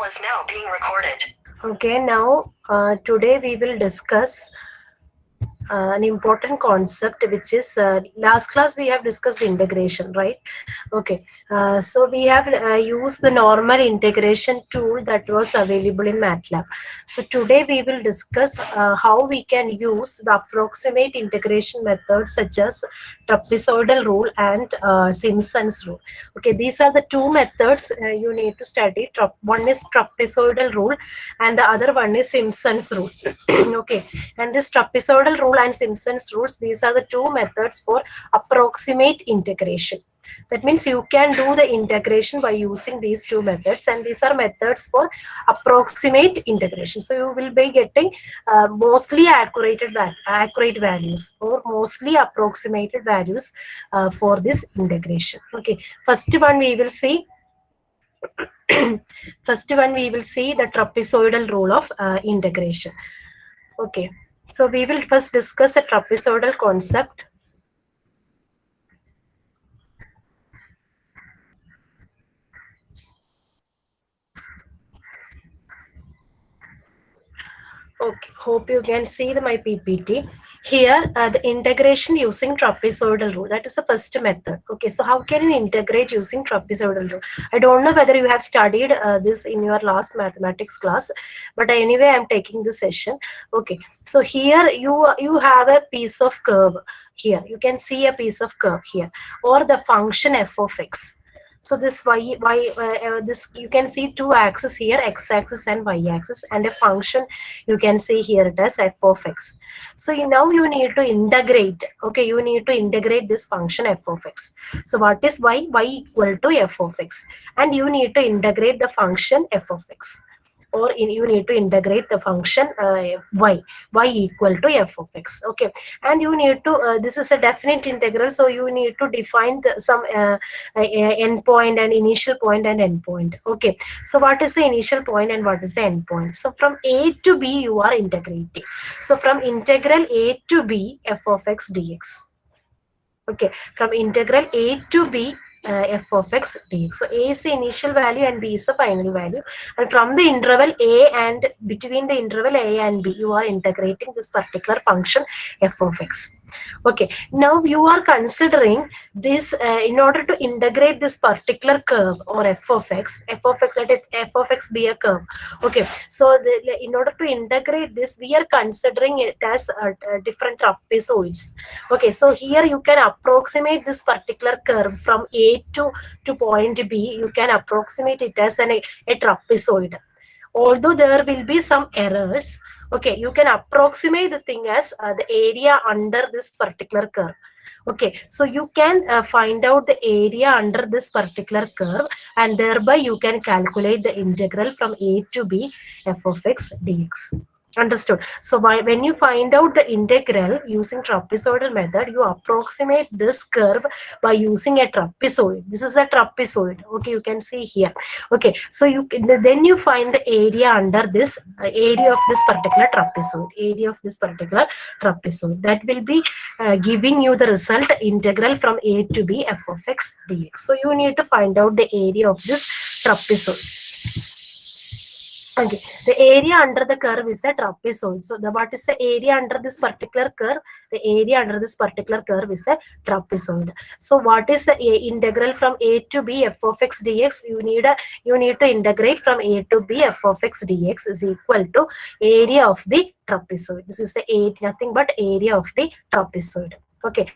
call is now being recorded. Okay, now today we will discuss an important concept, which is last class we have discussed integration, right? Okay, so we have used the normal integration tool that was available in MATLAB. So today we will discuss how we can use the approximate integration methods such as trapezoidal rule and Simpson's rule. Okay, these are the two methods you need to study. One is trapezoidal rule and the other one is Simpson's rule. Okay, and this trapezoidal rule and Simpson's rules, these are the two methods for approximate integration. That means you can do the integration by using these two methods, and these are methods for approximate integration. So you will be getting mostly accurate values or mostly approximated values for this integration. Okay, first one we will see the trapezoidal rule of integration. Okay, so we will first discuss a trapezoidal concept. Okay, hope you can see my PPT. Here, the integration using trapezoidal rule. That is the first method. Okay, so how can you integrate using trapezoidal rule? I don't know whether you have studied this in your last mathematics class, but anyway, I'm taking this session. Okay, so here you have a piece of curve. Here, you can see a piece of curve here, or the function f of x. So this this you can see two axes here, x-axis and y-axis, and a function you can see here it as f of x. So now you need to integrate. Okay, you need to integrate this function f of x. So what is y? Y equal to f of x, and you need to integrate the function f of x, or you need to integrate the function y equal to f of x. Okay, and you need to this is a definite integral, so you need to define some end point and initial point and end point. Okay, so what is the initial point and what is the end point? So from a to b you are integrating. So from integral a to b f of x dx. Okay, from integral a to b f of x dx. So a is the initial value and b is the final value, and from the interval a and between the interval a and b you are integrating this particular function f of x. Okay, now you are considering this in order to integrate this particular curve or f of x, let it f of x be a curve. Okay, so in order to integrate this we are considering it as different trapezoids. Okay, so here you can approximate this particular curve from a to point b. You can approximate it as a trapezoid, although there will be some errors. Okay, you can approximate the thing as the area under this particular curve. Okay, so you can find out the area under this particular curve, and thereby you can calculate the integral from a to b f of x dx. Understood? So when you find out the integral using trapezoidal method, you approximate this curve by using a trapezoid. This is a trapezoid. Okay, you can see here. Okay, so then you find the area under this area of this particular trapezoid. That will be giving you the result integral from a to b f of x dx. So you need to find out the area of this trapezoid. Okay, the area under the curve is a trapezoid. So what is the area under this particular curve? The area under this particular curve is a trapezoid. So what is the integral from a to b f of x dx? You need to integrate from a to b f of x dx is equal to area of the trapezoid. This is the nothing but area of the trapezoid. Okay,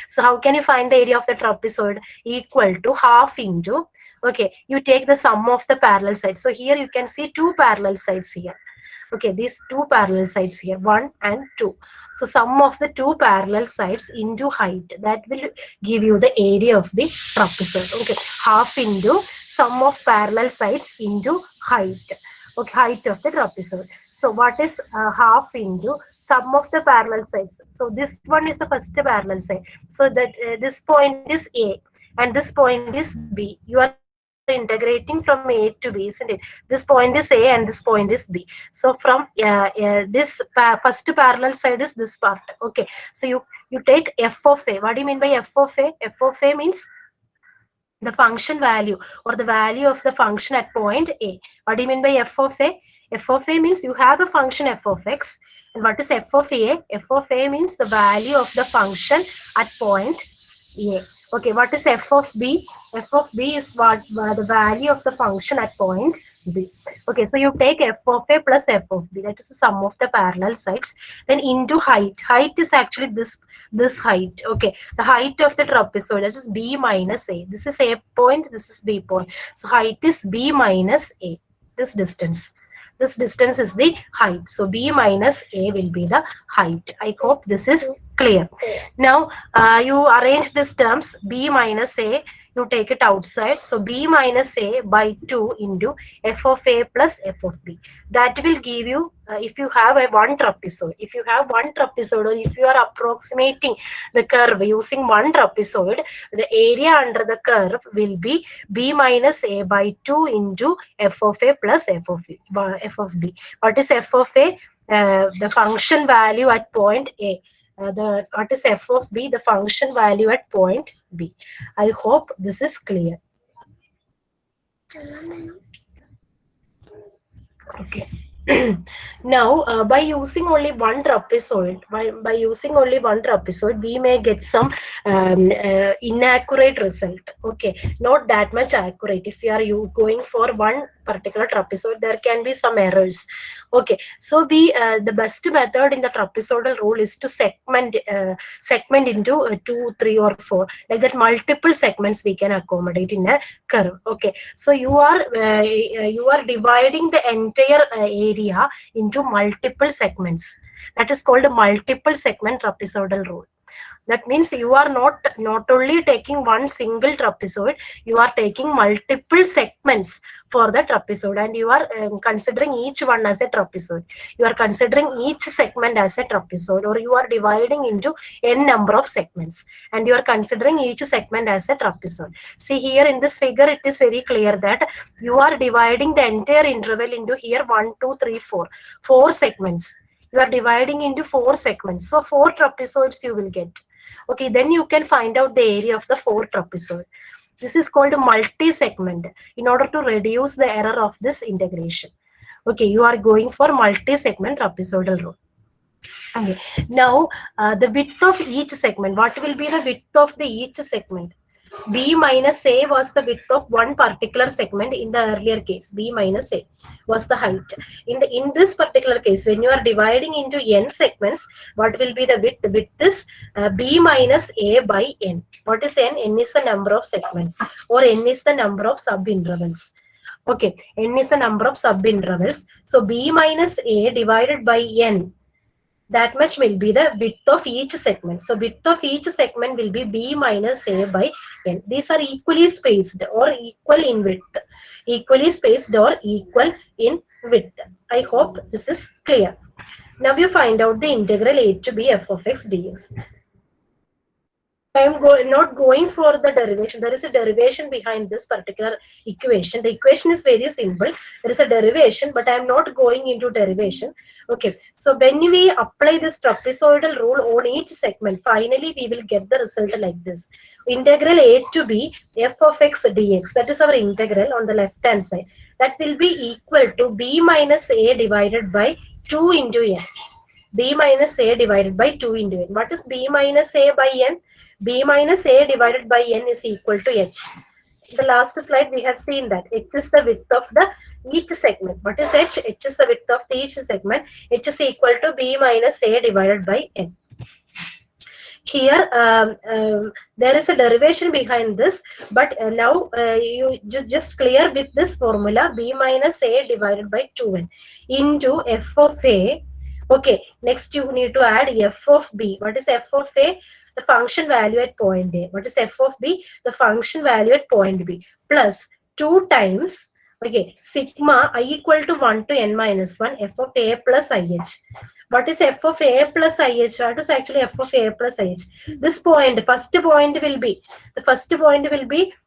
so how can you find the area of the trapezoid? Equal to half into, okay, you take the sum of the parallel sides. So here you can see two parallel sides here. Okay, these two parallel sides here, 1 and 2. So sum of the two parallel sides into height, that will give you the area of the trapezoid. Okay, half into sum of parallel sides into height. Okay, height of the trapezoid. So what is half into sum of the parallel sides? So this one is the first parallel side. So that this point is A and this point is B. You are integrating from A to B, isn't it? This point is A and this point is B. So from this first parallel side is this part. Okay, so you take f of A. What do you mean by f of A? F of A means the function value or the value of the function at point A. What do you mean by f of A? F of A means you have a function f of x. And what is f of A? F of A means the value of the function at point A. Okay, what is f of B? F of B is what the value of the function at point B. Okay, so you take f of A plus f of B. That is the sum of the parallel sides. Then into height. Height is actually this height. Okay, the height of the trapezoid, that is B minus A. This is A point, this is B point. So height is B minus A. This distance is the height. So B minus A will be the height. I hope this is clear. Now you arrange these terms. B minus A, you take it outside. So B minus A by 2 into f of A plus f of B. That will give you, if you have a one trapezoid, or if you are approximating the curve using one trapezoid, the area under the curve will be B minus A by 2 into f of A plus f of B. What is f of A? The function value at point A. What is f of B? The function value at point B. I hope this is clear. Okay. Now, by using only one trapezoid, we may get some inaccurate result. Okay, not that much accurate. If you are going for one particular trapezoid, there can be some errors. Okay, so the best method in the trapezoidal rule is to segment into 2, 3, or 4. Like that, multiple segments we can accommodate in a curve. Okay, so you are dividing the entire area into multiple segments. That is called a multiple segment trapezoidal rule. That means you are not only taking one single trapezoid, you are taking multiple segments for the trapezoid, and you are considering each one as a trapezoid. You are considering each segment as a trapezoid, or you are dividing into n number of segments, and you are considering each segment as a trapezoid. See here in this figure, it is very clear that you are dividing the entire interval into here 1, 2, 3, 4. 4 segments. You are dividing into 4 segments. So 4 trapezoids you will get. Okay, then you can find out the area of the 4 trapezoid. This is called multi-segment in order to reduce the error of this integration. Okay, you are going for multi-segment trapezoidal rule. Okay, now the width of each segment. What will be the width of each segment? B minus A was the width of one particular segment in the earlier case. B minus A was the height. In this particular case, when you are dividing into n segments, what will be the width? The width is B minus A by n. What is n? N is the number of segments, or n is the number of sub-intervals. Okay, n is the number of sub-intervals. So B minus A divided by n, that much will be the width of each segment. So width of each segment will be B minus A by n. These are equally spaced or equal in width. Equally spaced or equal in width. I hope this is clear. Now you find out the integral a to b f of x dx. I am not going for the derivation. There is a derivation behind this particular equation. The equation is very simple. There is a derivation, but I am not going into derivation. Okay. So when we apply this trapezoidal rule on each segment, finally we will get the result like this. Integral a to b f of x dx. That is our integral on the left hand side. That will be equal to b minus a divided by 2 into n. B minus a divided by 2 into n. What is b minus a by n? B minus a divided by n is equal to h. In the last slide, we have seen that h is the width of each segment. What is h? H is the width of each segment. H is equal to b minus a divided by n. Here, there is a derivation behind this, but now you just clear with this formula, b minus a divided by 2n into f of a. Okay, next you need to add f of b. What is f of a? The function value at point A. What is f of b? The function value at point B. Plus 2 times, okay, sigma I equal to 1 to n minus 1, f of a plus ih. What is f of a plus ih? What is actually f of a plus ih? This point, first point will be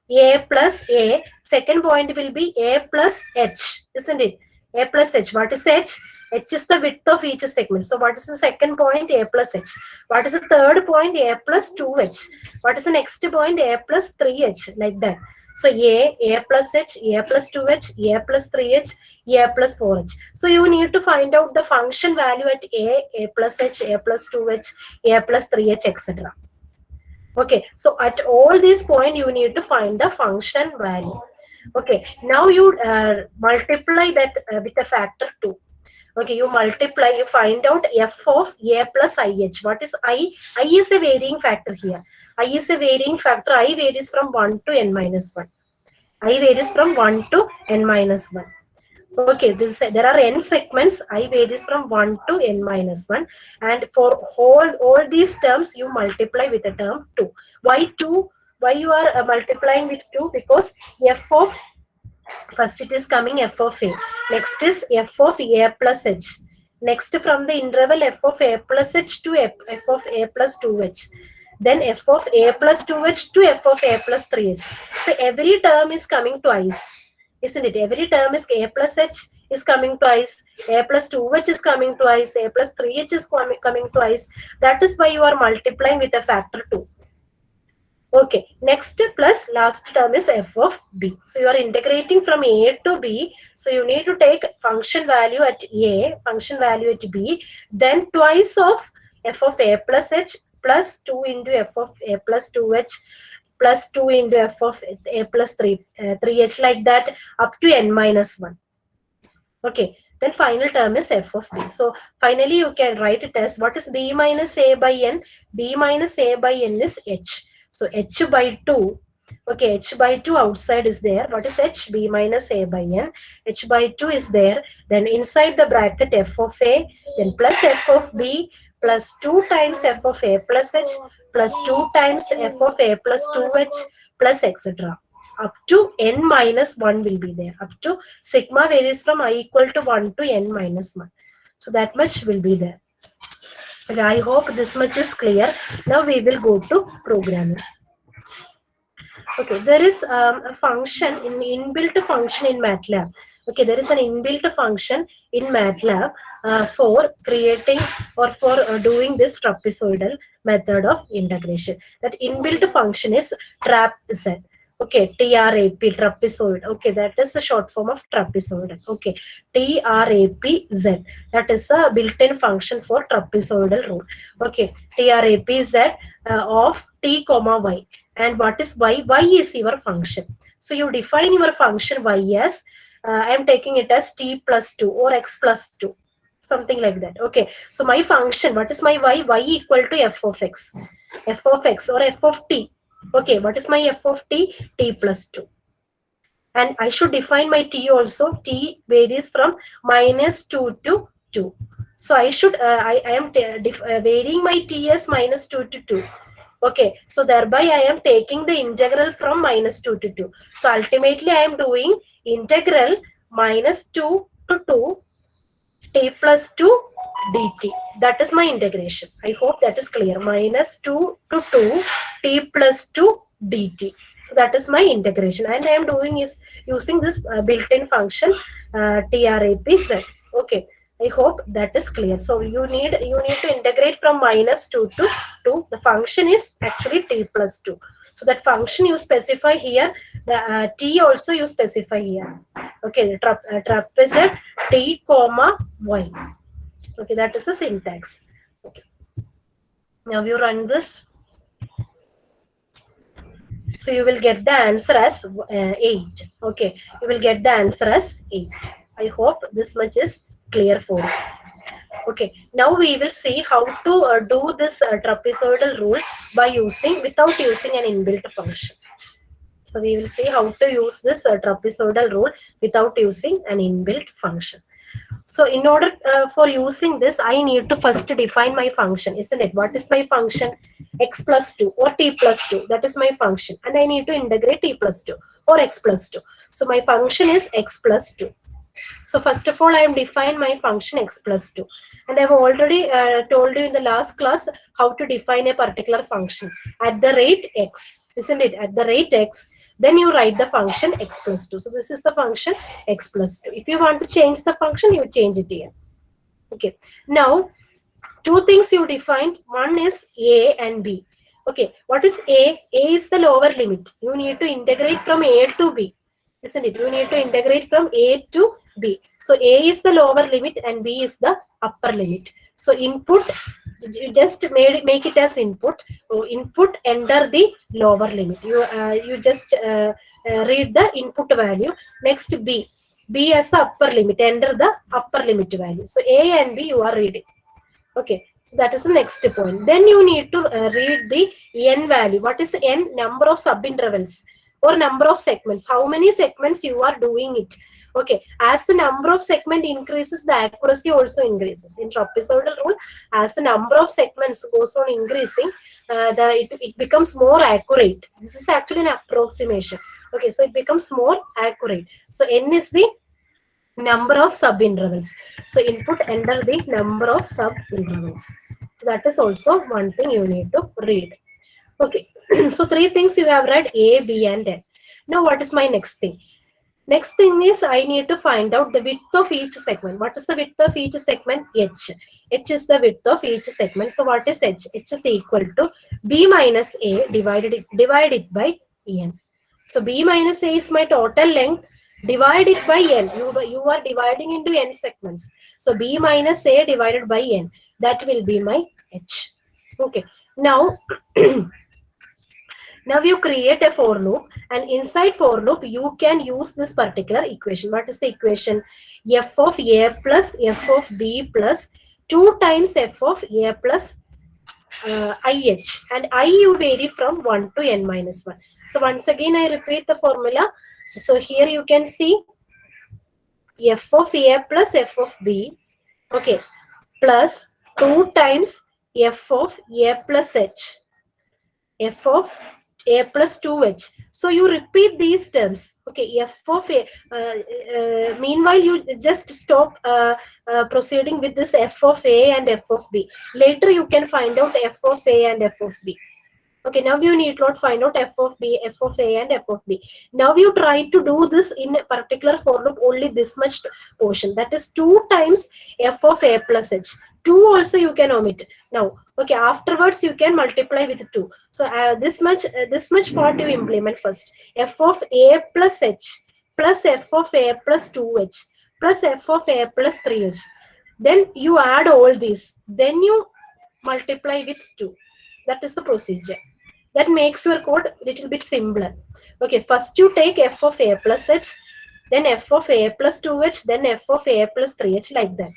a plus a. Second point will be a plus h, isn't it? A plus h. What is h? H is the width of each segment. So what is the second point? A plus H. What is the third point? A plus 2H. What is the next point? A plus 3H. Like that. So A plus H, A plus 2H, A plus 3H, A plus 4H. So you need to find out the function value at A plus H, A plus 2H, A plus 3H, etc. Okay, so at all these points, you need to find the function value. Okay, now you multiply that with a factor 2. Okay, you multiply, you find out f of a plus ih. What is I? I is a varying factor here. I is a varying factor. I varies from 1 to n minus 1. I varies from 1 to n minus 1. Okay, there are n segments. I varies from 1 to n minus 1. And for all these terms, you multiply with the term 2. Why 2? Why you are multiplying with 2? Because f of, first it is coming f of a. Next is f of a plus h. Next from the interval f of a plus h to f of a plus 2h. Then f of a plus 2h to f of a plus 3h. So every term is coming twice. Isn't it? Every term is a plus h is coming twice, a plus 2h is coming twice, a plus 3h is coming twice. That is why you are multiplying with a factor 2. Okay, next plus last term is f of b. So you are integrating from a to b. So you need to take function value at a, function value at b, then twice of f of a plus h plus 2 into f of a plus 2h plus 2 into f of a plus 3h, like that up to n minus 1. Okay, then final term is f of b. So finally you can write it as, what is b minus a by n? B minus a by n is h. So h by 2. Okay, h by 2 outside is there. What is h? B minus a by n. H by 2 is there. Then inside the bracket f of a, then plus f of b plus 2 times f of a plus h plus 2 times f of a plus 2h plus etc. Up to n minus 1 will be there. Up to sigma varies from I equal to 1 to n minus 1. So that much will be there. Okay, I hope this much is clear. Now we will go to programming. Okay, there is a function, inbuilt function in MATLAB. Okay, there is an inbuilt function in MATLAB for creating or for doing this trapezoidal method of integration. That inbuilt function is TRAPZ. Okay, TRAP, trapezoid. Okay, that is the short form of trapezoidal. Okay, TRAPZ. That is a built-in function for trapezoidal rule. Okay, TRAPZ of t comma y. And what is y? Y is your function. So you define your function y as, I am taking it as t plus 2 or x plus 2. Something like that. Okay, so my function, what is my y? Y equal to f of x. F of x or f of t. Okay, what is my f of t? T plus 2. And I should define my t also. T varies from minus 2 to 2. So I should, I am varying my t as minus 2 to 2. Okay, so thereby I am taking the integral from minus 2 to 2. So ultimately I am doing integral minus 2 to 2 t plus 2 dt. That is my integration. I hope that is clear. Minus 2 to 2 t plus 2 dt. So that is my integration. And I am doing is using this built-in function TRAPZ. Okay. I hope that is clear. So you need to integrate from minus 2 to 2. The function is actually t plus 2. So that function you specify here, the t also you specify here. Okay, the trapezoid t comma y. Okay, that is the syntax. Okay. Now you run this. So you will get the answer as 8. Okay, you will get the answer as 8. I hope this much is clear for you. Okay, now we will see how to do this trapezoidal rule without using an inbuilt function. So we will see how to use this trapezoidal rule without using an inbuilt function. So in order for using this, I need to first define my function, isn't it? What is my function? X plus 2 or t plus 2. That is my function. And I need to integrate t plus 2 or x plus 2. So my function is x plus 2. So first of all, I have defined my function x plus 2. And I have already told you in the last class how to define a particular function. At the rate x, isn't it? At the rate x, then you write the function x plus 2. So this is the function x plus 2. If you want to change the function, you change it here. Okay. Now, two things you defined. One is A and B. Okay. What is A? A is the lower limit. You need to integrate from A to B, isn't it? You need to integrate from A to B. So A is the lower limit and B is the upper limit. So input, you just make it as input. So input, enter the lower limit. You just read the input value. Next B. B as the upper limit. Enter the upper limit value. So A and B you are reading. Okay, so that is the next point. Then you need to read the n value. What is the n? Number of subintervals or number of segments. How many segments you are doing it. Okay, as the number of segment increases, the accuracy also increases. In trapezoidal rule, as the number of segments goes on increasing, it becomes more accurate. This is actually an approximation. Okay, so it becomes more accurate. So n is the number of subintervals. So input, enter the number of subintervals. So that is also one thing you need to read. Okay, so three things you have read, A, B and N. Now what is my next thing? Next thing is I need to find out the width of each segment. What is the width of each segment? H. H is the width of each segment. So what is H? H is equal to B minus A divided by N. So B minus A is my total length. Divide it by N. You are dividing into N segments. So B minus A divided by N. That will be my H. Okay. Now, now you create a for loop, and inside for loop you can use this particular equation. What is the equation? F of A plus F of B plus 2 times F of A plus IH, and I you vary from 1 to N minus 1. So once again I repeat the formula. So here you can see F of A plus F of B, okay, plus 2 times F of A plus H, F of A plus 2H. So you repeat these terms. Okay, F of A. Meanwhile, you just stop proceeding with this F of A and F of B. Later, you can find out F of A and F of B. Okay, now you need not find out F of B, F of A and F of B. Now you try to do this in a particular for loop, only this much portion. That is 2 times F of A plus H. 2 also you can omit. Now, okay, afterwards you can multiply with 2. So this much part you implement first. F of A plus H plus F of A plus 2H plus F of A plus 3H. Then you add all these. Then you multiply with 2. That is the procedure. That makes your code a little bit simpler. Okay, first you take F of A plus H, then F of A plus 2H, then F of A plus 3H, like that.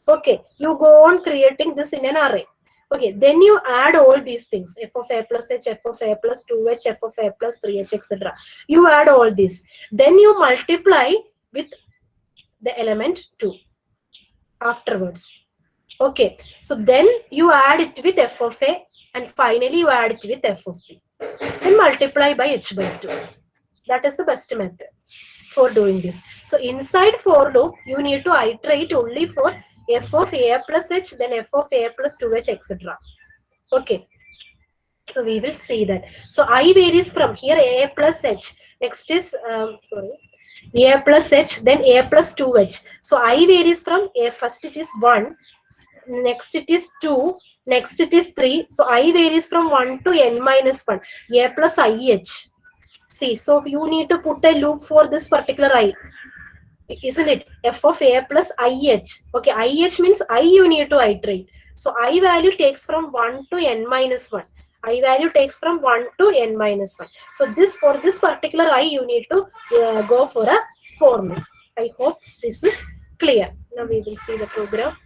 Okay, you go on creating this in an array. Okay, then you add all these things, F of A plus H, F of A plus 2H, F of A plus 3H, etc. You add all these. Then you multiply with the element 2 afterwards. Okay, so then you add it with F of A, and finally you add it with F of B. Then multiply by H by 2. That is the best method for doing this. So inside for loop, you need to iterate only for F of A plus H, then F of A plus 2H, etc. Okay. So we will see that. So I varies from here A plus H. Next is, A plus H, then A plus 2H. So I varies from A, first it is 1, next it is 2, next it is 3. So I varies from 1 to N minus 1. A plus IH. See, so you need to put a loop for this particular I. Isn't it? F of A plus IH. Okay, IH means I you need to iterate. So I value takes from 1 to N minus 1. I value takes from 1 to N minus 1. So this, for this particular I, you need to go for a for loop. I hope this is clear. Now we will see the program.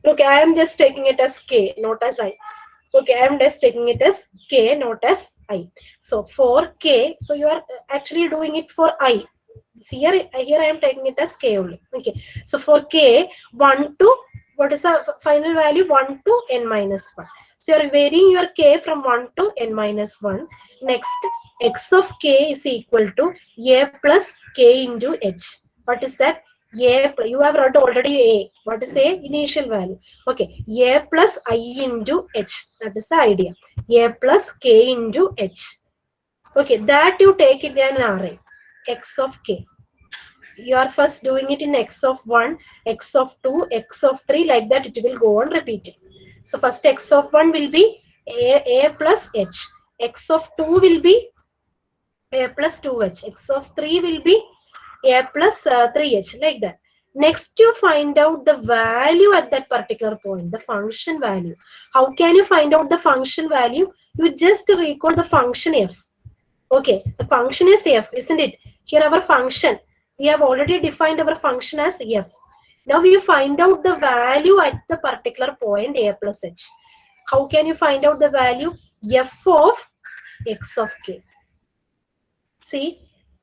Okay, I am just taking it as K, not as I. Okay, I am just taking it as K, not as I. So for K, so you are actually doing it for I. Here I am taking it as K only. Okay, so for K, 1 to, what is the final value? 1 to N minus 1. So you are varying your K from 1 to N minus 1. Next, X of K is equal to A plus K into H. What is that? A, you have read already A. What is A? Initial value. Okay, A plus I into H. That is the idea. A plus K into H. Okay, that you take it in an array. X of K. you are first doing it in x of 1, x of 2, x of 3, like that it will go on repeating. So first x of 1 will be a plus h, x of 2 will be a plus 2h, x of 3 will be a plus 3h, like that. Next, you find out the value at that particular point, the function value. How can you find out the function value? You just recall the function f. Okay, the function is f, isn't it? Here our function, we have already defined our function as f. Now you find out the value at the particular point a plus h. How can you find out the value? F of x of k. See,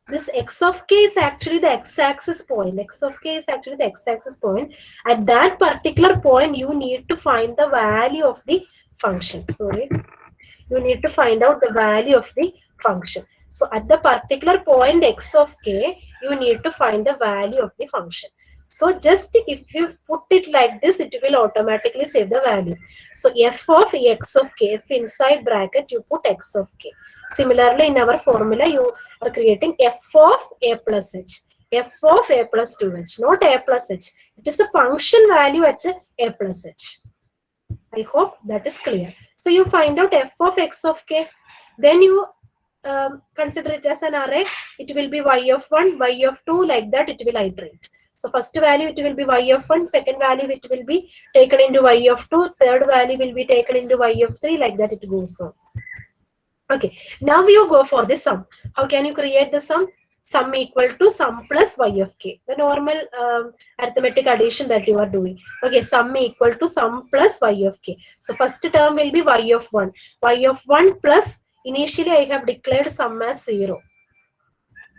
this x of k is actually the x-axis point. X of k is actually the x-axis point. At that particular point, you need to find the value of the function. Sorry. You need to find out the value of the function. So at the particular point x of k, you need to find the value of the function. So just if you put it like this, it will automatically save the value. So f of x of k, if inside bracket you put x of k. Similarly, in our formula, you are creating f of a plus h, f of a plus 2h, not a plus h. It is the function value at the a plus h. I hope that is clear. So you find out f of x of k, then you consider it as an array. It will be y of 1, y of 2, like that it will iterate. So first value it will be y of 1, second value it will be taken into y of 2, third value will be taken into y of 3, like that it goes on. Okay, now you go for the sum. How can you create the sum? Sum equal to sum plus y of k, the normal arithmetic addition that you are doing. Okay, sum equal to sum plus y of k. So first term will be y of 1. Y of 1 plus, initially I have declared sum as 0.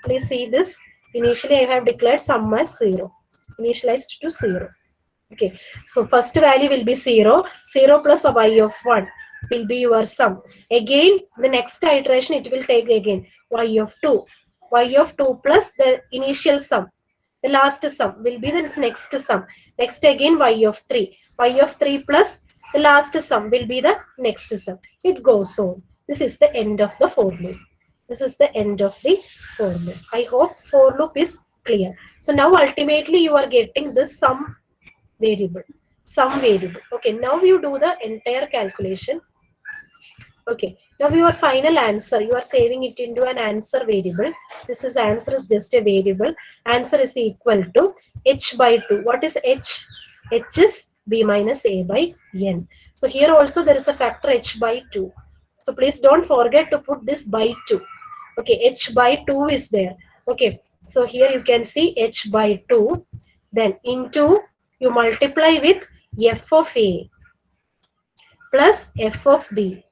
Please see this. Initially I have declared sum as 0. Initialized to 0. Okay, so first value will be 0. 0 plus a y of 1 will be your sum. Again, the next iteration it will take again y of 2. Y of 2 plus the initial sum. The last sum will be the next sum. Next again y of 3. Y of 3 plus the last sum will be the next sum. It goes on. This is the end of the for loop. This is the end of the for loop. I hope for loop is clear. So now ultimately you are getting this sum variable, sum variable. Okay, now you do the entire calculation. Okay, now your final answer, you are saving it into an answer variable. This is answer is just a variable. Answer is equal to h by 2. What is h? H is b minus a by n. So here also there is a factor h by 2. So please don't forget to put this by 2. Okay, h by 2 is there. Okay, so here you can see h by 2. Then into, you multiply with f of a plus f of b.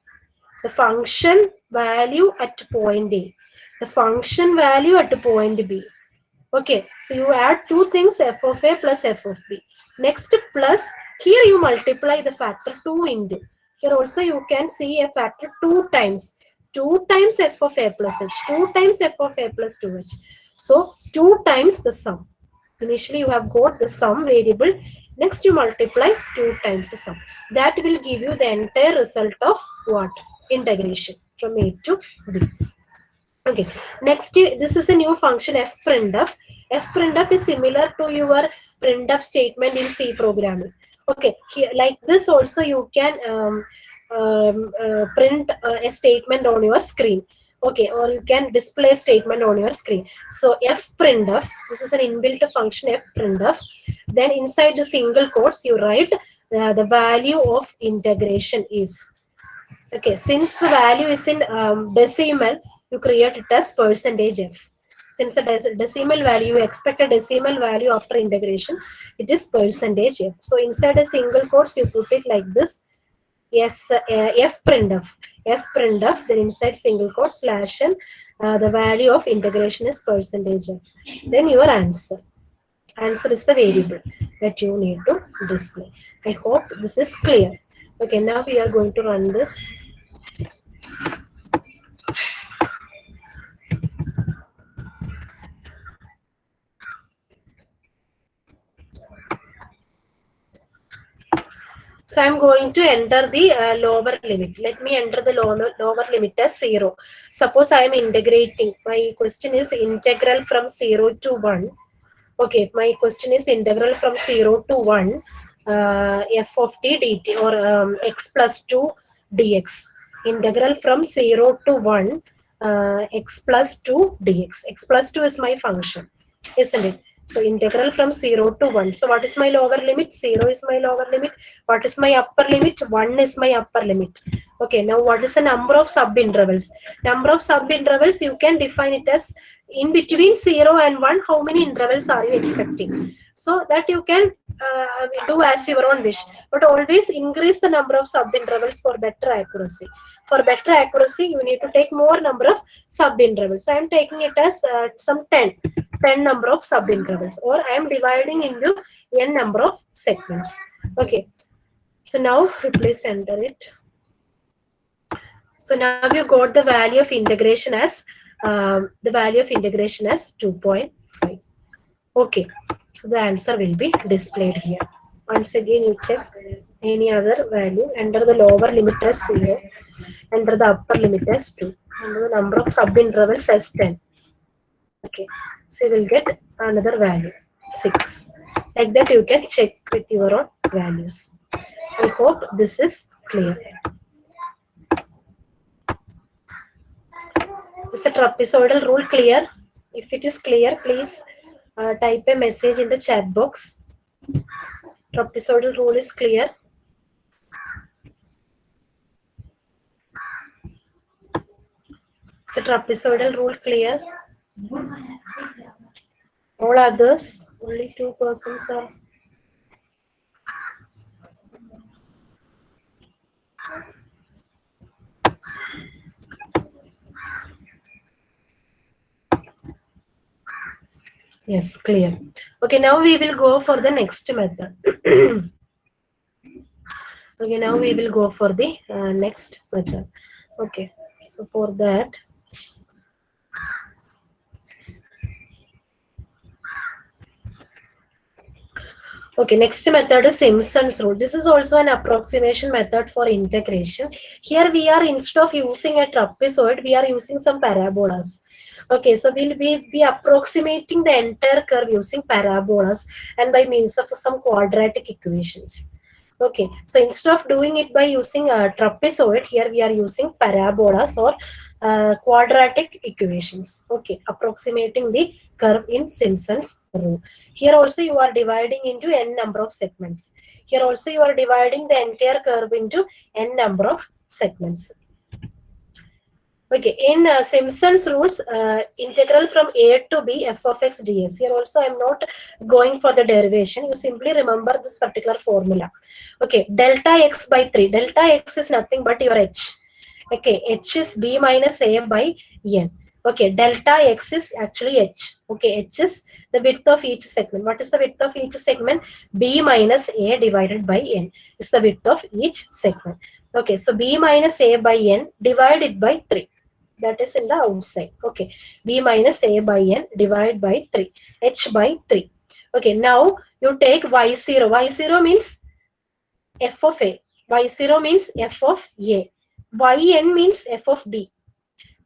The function value at point A, the function value at point B. Okay, so you add two things, f of A plus f of B. Next plus, here you multiply the factor 2 into. Here also you can see a factor 2 times. 2 times f of A plus h, 2 times f of A plus 2h. So 2 times the sum. Initially you have got the sum variable. Next you multiply 2 times the sum. That will give you the entire result of what? Integration from A to B. Okay, next this is a new function f printf. F printf is similar to your printf statement in C programming. Okay, here, like this also you can print a statement on your screen. Okay, or you can display a statement on your screen. So f printf, this is an inbuilt function f printf. Then inside the single quotes you write the value of integration is. Okay, since the value is in decimal, you create it as percentage f. Since the decimal value, you expect a decimal value after integration, it is percentage f. So inside a single quotes, you put it like this. Yes, f printf. F printf, then inside single quotes slash n, the value of integration is percentage f. Then your answer. Answer is the variable that you need to display. I hope this is clear. Okay, now we are going to run this. So I'm going to enter the lower limit. Let me enter the lower limit as 0. Suppose I am integrating. My question is integral from 0 to 1. Okay, my question is integral from 0 to 1 f of t dt, or x plus 2 dx. Integral from 0 to 1 x plus 2 dx. X plus 2 is my function, isn't it? So integral from 0 to 1. So what is my lower limit? 0 is my lower limit. What is my upper limit? 1 is my upper limit. Okay, now what is the number of subintervals? Number of subintervals, you can define it as in between 0 and 1, how many intervals are you expecting? So that you can do as your own wish. But always increase the number of subintervals for better accuracy. For better accuracy, you need to take more number of subintervals. So I am taking it as some 10 number of subintervals, or I am dividing into n number of segments. Okay. So now please enter it. So now you got the value of integration as 2.5. Okay, so the answer will be displayed here. Once again, you check any other value. Enter the lower limit as 0. Enter the upper limit as 2. Enter the number of subintervals as 10. Okay, so you will get another value, 6. Like that, you can check with your own values. I hope this is clear. Is the trapezoidal rule clear? If it is clear, please type a message in the chat box. Trapezoidal rule is clear. Is the trapezoidal rule clear? All others, only 2 persons are. Yes, clear. Okay, now we will go for the next method. Okay, now we will go for the next method. Okay, so for that, okay, next method is Simpson's rule. This is also an approximation method for integration. Here we are, instead of using a trapezoid, we are using some parabolas. Okay, so we'll be approximating the entire curve using parabolas and by means of some quadratic equations. Okay, so instead of doing it by using a trapezoid, here we are using parabolas or quadratic equations. Okay, approximating the curve in Simpson's rule. Here also you are dividing into n number of segments. Here also you are dividing the entire curve into n number of segments. Okay, in Simpson's rules, integral from a to b f of x ds. Here also I am not going for the derivation. You simply remember this particular formula. Okay, delta x by 3. Delta x is nothing but your h. Okay, h is b minus a by n. Okay, delta x is actually h. Okay, h is the width of each segment. What is the width of each segment? B minus a divided by n is the width of each segment. Okay, so b minus a by n divided by 3. That is in the outside. Okay, b minus a by n divided by 3. H by 3. Okay, now you take y0. Y0 means f of a. Y0 means f of a. Yn means f of b.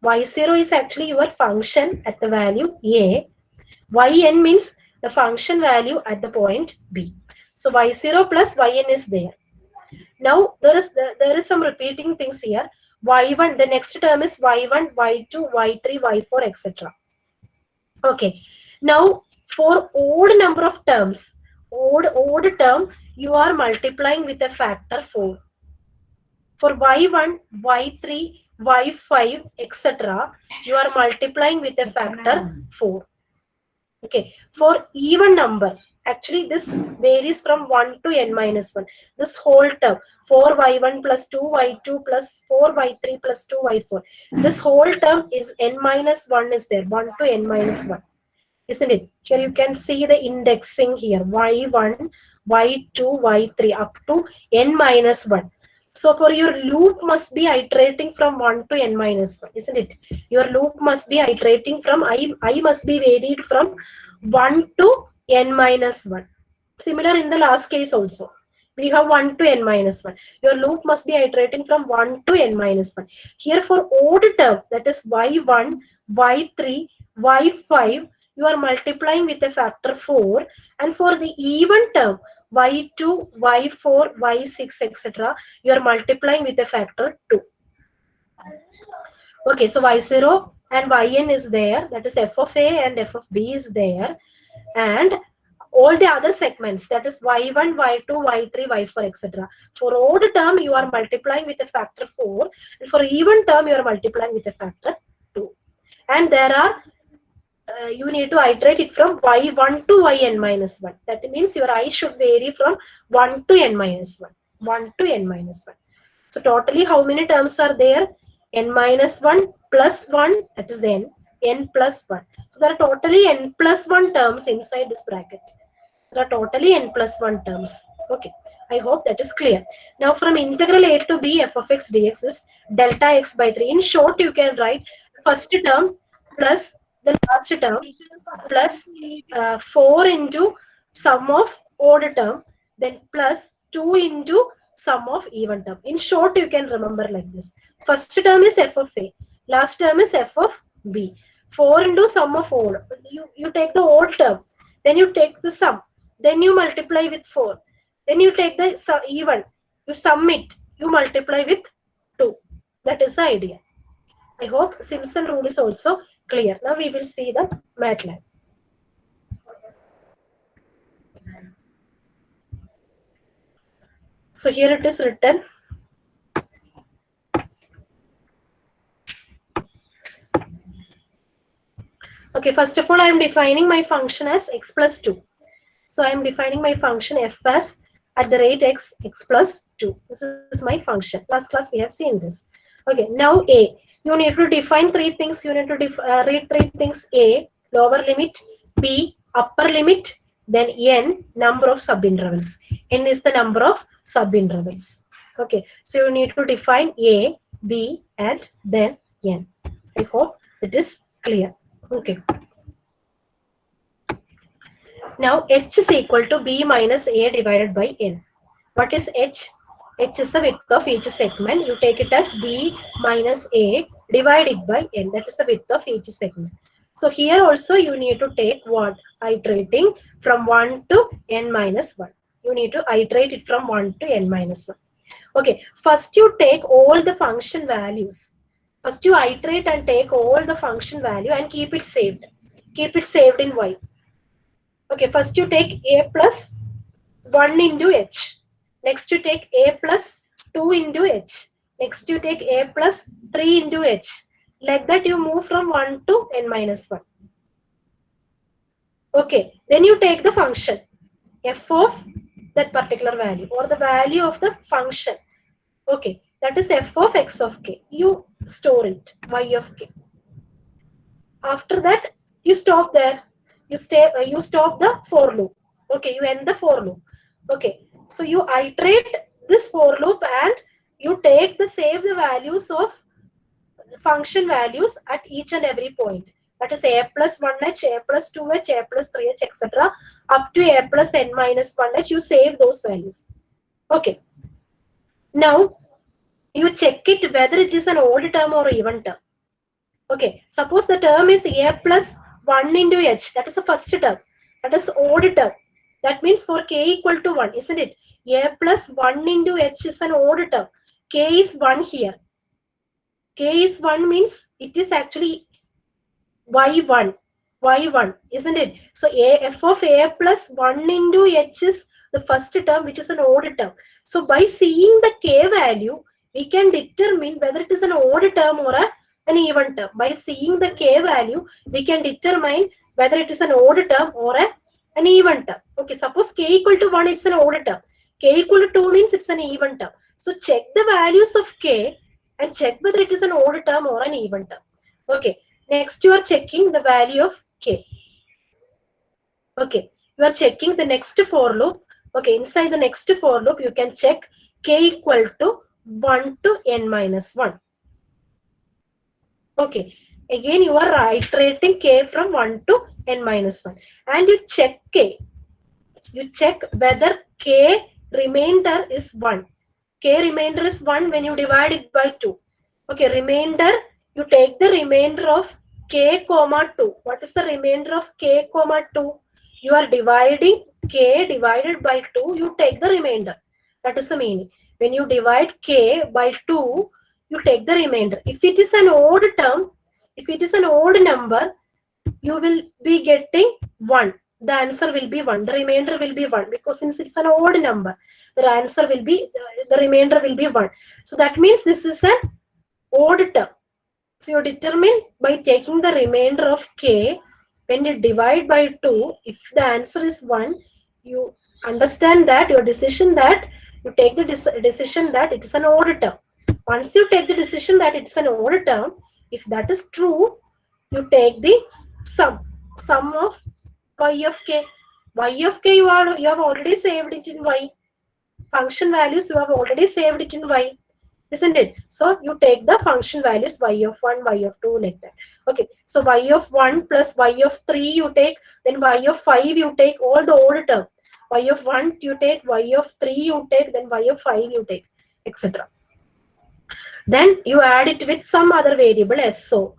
Y0 is actually your function at the value a. Yn means the function value at the point b. So y0 plus yn is there. Now there is some repeating things here. Y1, the next term is y1, y2, y3, y4, etc. Okay. Now for odd number of terms, odd term, you are multiplying with a factor 4. For y1, y3, y5, etc., you are multiplying with a factor 4. Okay, for even number, actually this varies from 1 to n minus 1. This whole term, 4y1 plus 2y2 plus 4y3 plus 2y4. This whole term is n minus 1 is there, 1 to n minus 1. Isn't it? Here you can see the indexing here, y1, y2, y3 up to n minus 1. So for your loop must be iterating from 1 to n minus 1, isn't it? Your loop must be iterating from I must be varied from 1 to n minus 1. Similar in the last case also. We have 1 to n minus 1. Your loop must be iterating from 1 to n minus 1. Here for odd term, that is y1, y3, y5, you are multiplying with a factor 4, and for the even term y2, y4, y6, etc., you are multiplying with a factor 2. Okay, so y0 and yn is there, that is f of a and f of b is there, and all the other segments, that is y1, y2, y3, y4, etc. For odd term, you are multiplying with a factor 4, and for even term, you are multiplying with a factor 2. And there are, you need to iterate it from y1 to yn minus 1. That means your I should vary from 1 to n minus 1. 1 to n minus 1. So totally how many terms are there? N minus 1 plus 1, that is n plus 1. So there are totally n plus 1 terms inside this bracket. There are totally n plus 1 terms. Okay, I hope that is clear. Now from integral a to b f of x dx is delta x by 3. In short, you can write first term plus the last term plus 4 into sum of odd term, then plus 2 into sum of even term. In short, you can remember like this. First term is f of a, last term is f of b. 4 into sum of odd. You take the odd term, then you take the sum, then you multiply with 4. Then you take the even, you sum it, you multiply with 2. That is the idea. I hope Simpson rule is also clear. Now we will see the MATLAB. So here it is written. Okay, first of all, I am defining my function as x plus 2. So I am defining my function f as at the rate x plus 2. This is my function. Last class we have seen this. Okay, now a. You need to define 3 things. You need to read 3 things. A, lower limit. B, upper limit. Then n, number of subintervals. N is the number of subintervals. Okay, so you need to define a, b, and then n. I hope it is clear. Okay. Now h is equal to b minus a divided by n. What is h? H is the width of each segment. You take it as b minus a divided by n. That is the width of each segment. So here also you need to take what? Iterating from 1 to n minus 1. You need to iterate it from 1 to n minus 1. Okay, first you take all the function values. First you iterate and take all the function value and keep it saved. Keep it saved in y. Okay, first you take a plus 1 into h. Next you take a plus 2 into h. Next you take a plus 3 into h. Like that you move from 1 to n minus 1. Okay, then you take the function f of that particular value or the value of the function. Okay, that is f of x of k. You store it, y of k. After that, you stop there. You stop the for loop. Okay, you end the for loop. Okay, so you iterate this for loop and you take save the values of function values at each and every point. That is a plus 1h, a plus 2h, a plus 3h, etc. Up to a plus n minus 1h, you save those values. Okay. Now, you check it whether it is an odd term or even term. Okay, suppose the term is a plus 1 into h. That is the first term. That is odd term. That means for k equal to 1, isn't it? A plus 1 into h is an odd term. K is 1 here. K is 1 means it is actually y1, isn't it? So f of a plus 1 into h is the first term, which is an odd term. So by seeing the k value, we can determine whether it is an odd term or an even term. By seeing the k value, we can determine whether it is an odd term or an even term. Okay, suppose k equal to 1, it's an odd term. K equal to 2 means it's an even term. So check the values of k and check whether it is an odd term or an even term. Okay, next you are checking the value of k. Okay, you are checking the next for loop. Okay, inside the next for loop, you can check k equal to 1 to n minus 1. Okay, again you are iterating k from 1 to n minus 1. And you check k. You check whether k remainder is 1. K remainder is 1 when you divide it by 2. Okay, remainder, you take the remainder of k comma 2. What is the remainder of k comma 2? You are dividing k divided by 2, you take the remainder. That is the meaning. When you divide k by 2, you take the remainder. If it is an odd term, if it is an odd number, you will be getting 1. The answer will be 1. The remainder will be 1, because since it's an odd number, the answer will be, the remainder will be 1. So that means this is an odd term. So you determine by taking the remainder of k. When you divide by 2, if the answer is 1, you understand that your decision that you take the decision that it is an odd term. Once you take the decision that it's an odd term, if that is true, you take the sum of y of k. Y of k you have already saved it in y. Function values you have already saved it in y, isn't it? So you take the function values y of 1, y of 2, like that. Okay, so y of 1 plus y of 3 you take, then y of 5 you take, all the old term. Y of 1 you take, y of 3 you take, then y of 5 you take, etc. Then you add it with some other variable SO.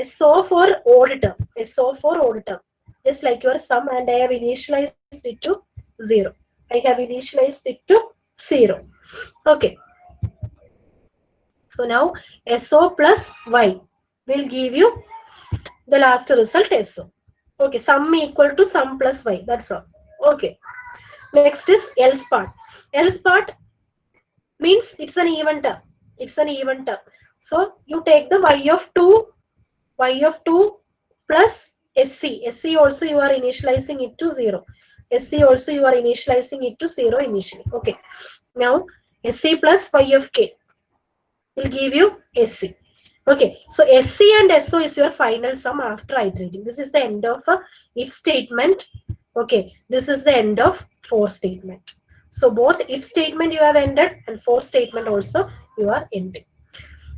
SO for odd term. SO for odd term. Just like your sum, and I have initialized it to 0. I have initialized it to 0. Okay. So now SO plus Y will give you the last result SO. Okay, sum equal to sum plus Y. That's all. Okay. Next is else part. Else part means it's an even term. It's an even term. So you take the y of 2 plus SC. SC also you are initializing it to 0. SC also you are initializing it to 0 initially. Okay. Now SC plus y of k will give you SC. Okay. So SC and SO is your final sum after iterating. This is the end of a if statement. Okay. This is the end of for statement. So both if statement you have ended and for statement also you are ending.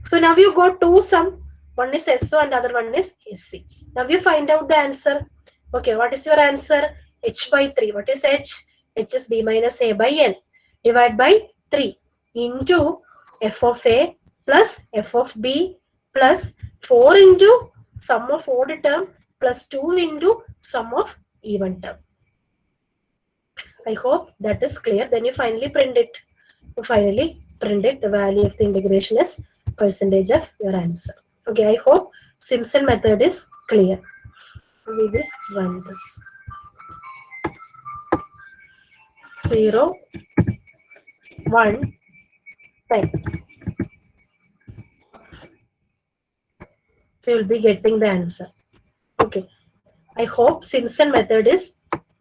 So now you got two sum. One is SO and other one is SC. Now you find out the answer. Okay, what is your answer? H by 3. What is H? H is B minus A by N. Divide by 3 into F of A plus F of B plus 4 into sum of odd term plus 2 into sum of even term. I hope that is clear. Then you finally print it. You finally print it. The value of the integration is percentage of your answer. Okay, I hope Simpson method is clear. We will run this. 0, 1, 10. So you will be getting the answer. Okay, I hope Simpson method is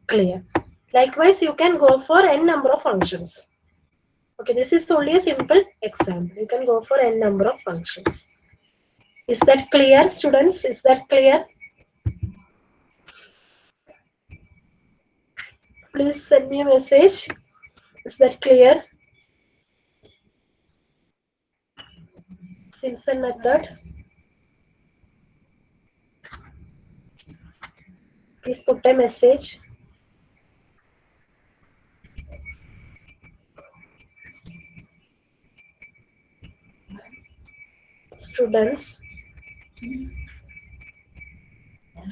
clear. Likewise, you can go for n number of functions. Okay, this is only a simple example. You can go for n number of functions. Is that clear, students? Is that clear? Please send me a message. Is that clear? Simpson method. Please put a message. Students.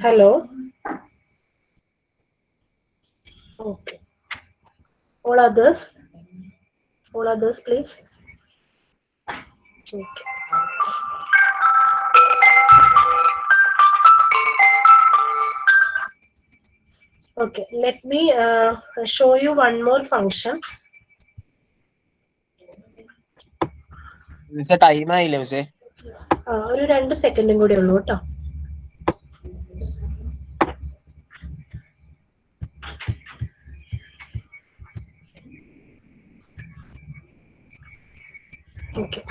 Hello. Okay. All others, please. Okay. Okay, let me show you one more function. Time ആയില്ലേ മിസ്സേ? ഒരു 2 സെക്കൻഡും കൂടി ഉള്ളൂ കേട്ടോ. Okay.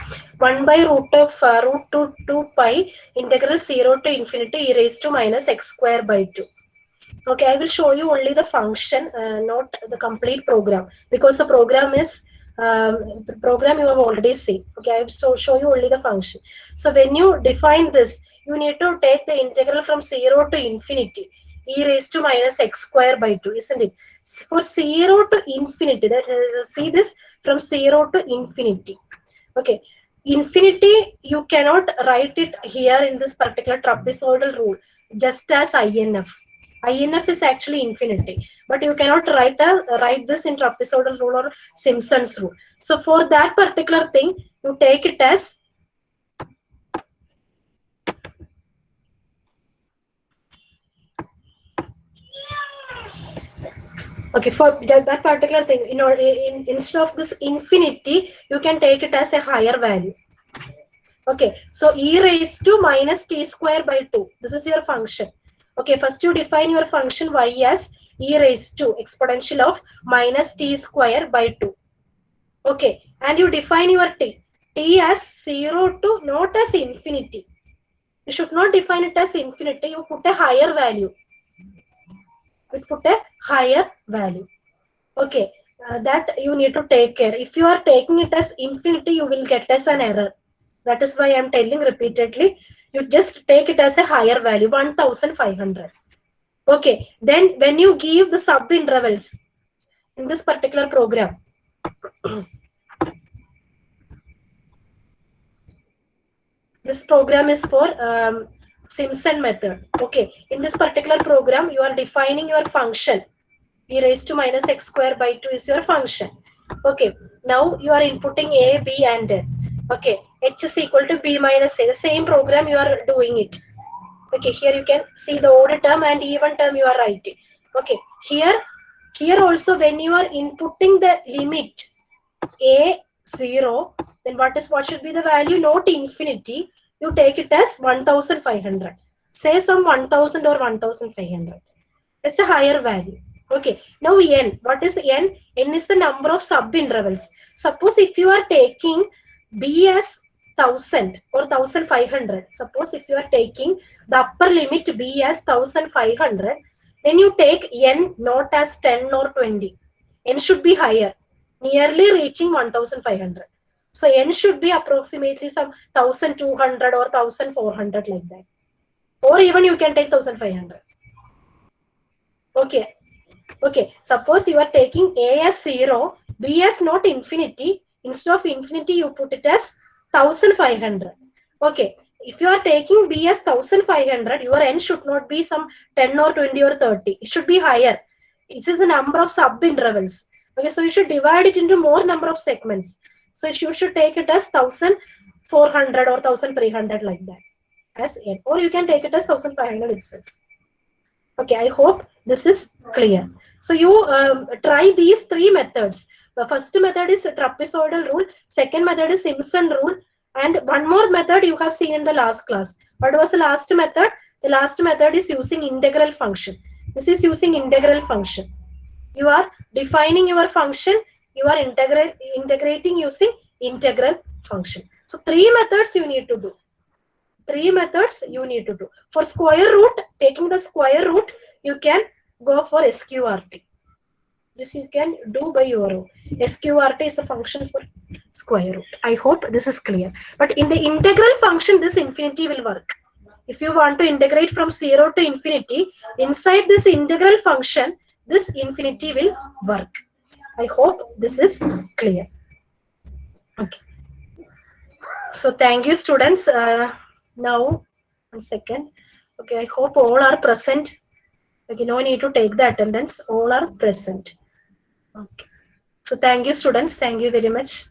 1 by root of root 2 pi integral 0 to infinity e raised to minus x square by 2. Okay, I will show you only the function, not the complete program, because the program is program you have already seen. Okay, I will show you only the function. So when you define this, you need to take the integral from 0 to infinity e raised to minus x square by 2, isn't it? For 0 to infinity, see this from 0 to infinity. Okay, Infinity, you cannot write it here in this particular trapezoidal rule just as INF. INF is actually infinity, but you cannot write this in trapezoidal rule or Simpson's rule. So for that particular thing, you take it as okay, for that particular thing, instead of this infinity, you can take it as a higher value. Okay, so e raised to minus t square by 2. This is your function. Okay, first you define your function y as e raised to exponential of minus t square by 2. Okay, and you define your t. T as 0 to not as infinity. You should not define it as infinity. You put a higher value. You put a higher value. Okay, that you need to take care. If you are taking it as infinity, you will get as an error. That is why I am telling repeatedly, you just take it as a higher value, 1500. Okay, then when you give the sub intervals in this particular program, this program is for Simpson method. Okay, in this particular program, you are defining your function. E raised to minus x square by 2 is your function. Okay, now you are inputting a, b, and n. Okay, h is equal to b minus a. The same program you are doing it. Okay, here you can see the odd term and even term you are writing. Okay, here also when you are inputting the limit a 0, then what should be the value? Not infinity. You take it as 1500. Say some 1000 or 1500. It's a higher value. Okay, now n. What is n? N is the number of sub intervals. Suppose if you are taking b as 1000 or 1500. Suppose if you are taking the upper limit b as 1500, then you take n not as 10 or 20. N should be higher, nearly reaching 1500. So n should be approximately some 1200 or 1400 like that. Or even you can take 1500. Okay. Okay. Suppose you are taking a as 0, b as not infinity. Instead of infinity, you put it as 1500. Okay. If you are taking b as 1500, your n should not be some 10 or 20 or 30. It should be higher. It is the number of sub intervals. Okay. So you should divide it into more number of segments. So you should take it as 1400 or 1300 like that as n. Or you can take it as 1500 itself. Okay, I hope this is clear. So you try these three methods. The first method is trapezoidal rule. Second method is Simpson rule. And one more method you have seen in the last class. What was the last method? The last method is using integral function. This is using integral function. You are defining your function. You are integrating using integral function. So three methods you need to do. Three methods you need to do. For square root, taking the square root, you can go for SQRT. This you can do by your own. SQRT is a function for square root. I hope this is clear. But in the integral function, this infinity will work. If you want to integrate from 0 to infinity, inside this integral function, this infinity will work. I hope this is clear. Okay. So thank you, students. Now, 1 second. Okay, I hope all are present. Okay, no need to take the attendance. All are present. Okay. So thank you, students. Thank you very much.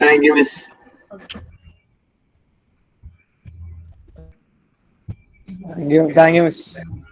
Thank you, Miss. Okay. Thank you, Miss.